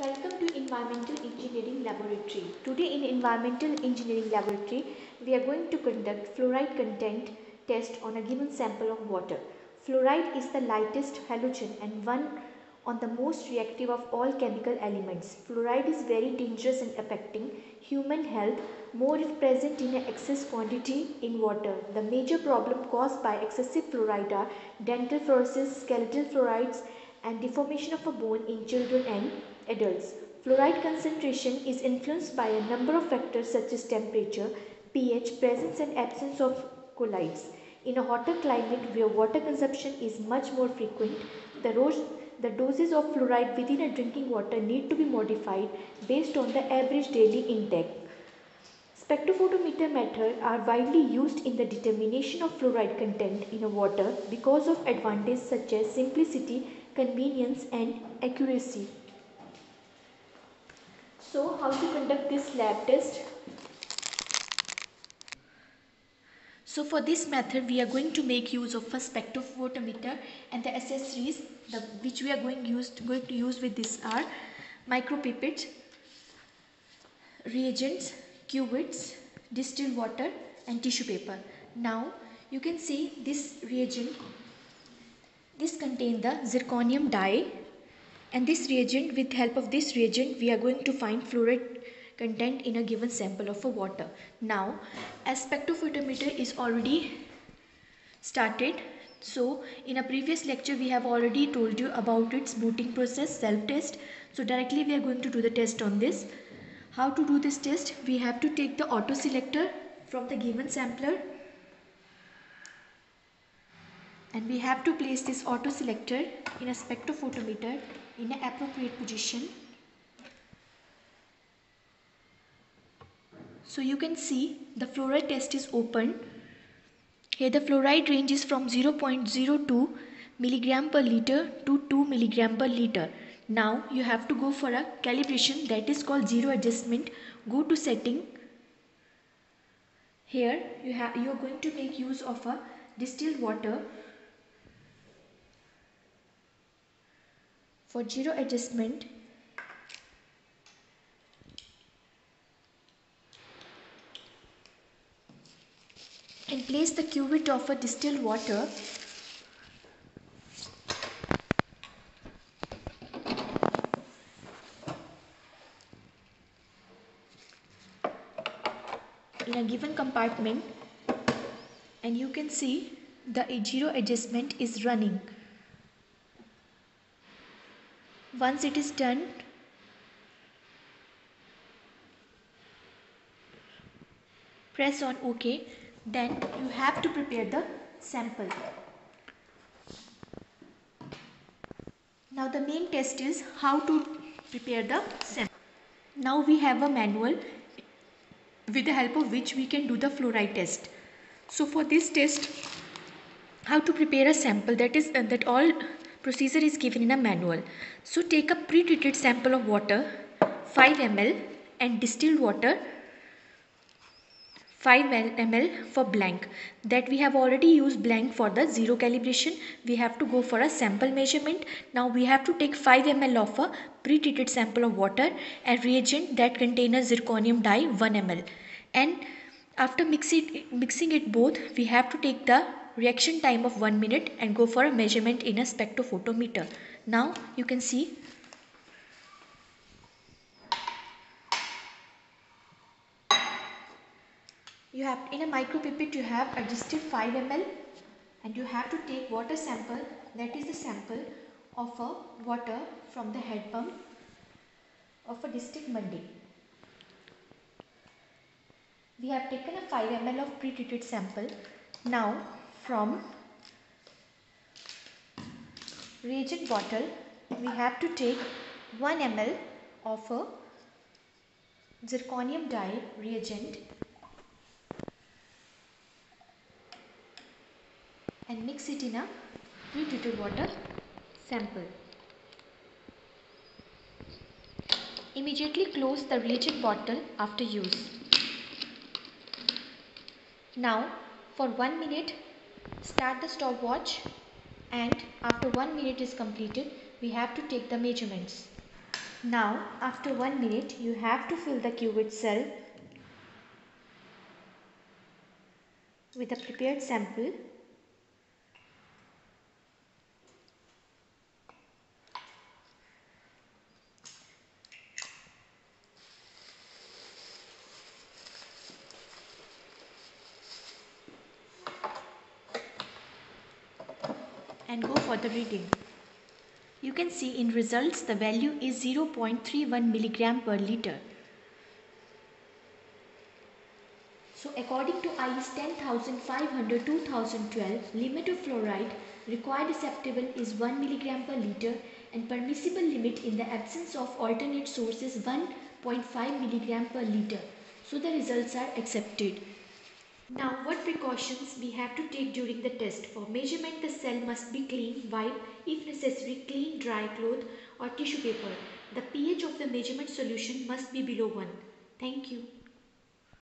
Welcome to Environmental Engineering Laboratory. Today in Environmental Engineering Laboratory, we are going to conduct fluoride content test on a given sample of water. Fluoride is the lightest halogen and one on the most reactive of all chemical elements. Fluoride is very dangerous and affecting human health more if present in an excess quantity in water. The major problem caused by excessive fluoride are dental fluorosis, skeletal fluorides, and deformation of a bone in children and adults. Fluoride concentration is influenced by a number of factors such as temperature, pH, presence and absence of colloids. In a hotter climate where water consumption is much more frequent, the doses of fluoride within a drinking water need to be modified based on the average daily intake. Spectrophotometer methods are widely used in the determination of fluoride content in a water because of advantages such as simplicity, convenience and accuracy. So, how to conduct this lab test? So for this method we are going to make use of a spectrophotometer and the accessories which we are going to use with this are micropipette, reagents, cuvettes, distilled water and tissue paper. Now you can see this reagent, this contains the zirconium dye, and this reagent, with help of this reagent we are going to find fluoride content in a given sample of a water. Now as spectrophotometer is already started, so in a previous lecture we have already told you about its booting process, self test. So directly we are going to do the test on this. How to do this test? We have to take the auto selector from the given sampler and we have to place this auto selector in a spectrophotometer in an appropriate position. So you can see the fluoride test is open. Here the fluoride range is from 0.02 milligram per liter to 2 milligram per liter. Now you have to go for a calibration, that is called zero adjustment. Go to setting. Here you are going to make use of a distilled water. For zero adjustment, and place the cuvette of a distilled water in a given compartment, and you can see the zero adjustment is running. Once it is done, press on OK. Then you have to prepare the sample. Now the main test is how to prepare the sample. Now we have a manual with the help of which we can do the fluoride test. So for this test, how to prepare a sample, that all procedure is given in a manual. So take a pre-treated sample of water, 5 ml, and distilled water 5 ml for blank. That we have already used blank for the zero calibration. We have to go for a sample measurement. Now we have to take 5 ml of a pre-treated sample of water and reagent that contains a zirconium dye 1 ml. And after mixing it both, we have to take the reaction time of 1 minute and go for a measurement in a spectrophotometer. Now you can see you have in a micropipette you have a distilled 5 ml and you have to take water sample, that is the sample of a water from the head pump of a district mandi. We have taken a 5 ml of pre-treated sample. Now from reagent bottle we have to take 1 ml of a zirconium dye reagent and mix it in a pre-treated water sample. Immediately close the reagent bottle after use. Now for 1 minute start the stopwatch, and after 1 minute is completed we have to take the measurements. Now, after 1 minute, you have to fill the cuvette cell with a prepared sample. And go for the reading. You can see in results the value is 0.31 milligram per liter. So according to IS 10500-2012, limit of fluoride required acceptable is 1 milligram per liter and permissible limit in the absence of alternate source is 1.5 milligram per liter. So the results are accepted. Now what precautions we have to take during the test? For measurement, the cell must be clean, wipe, if necessary clean dry cloth or tissue paper. The pH of the measurement solution must be below 1. Thank you.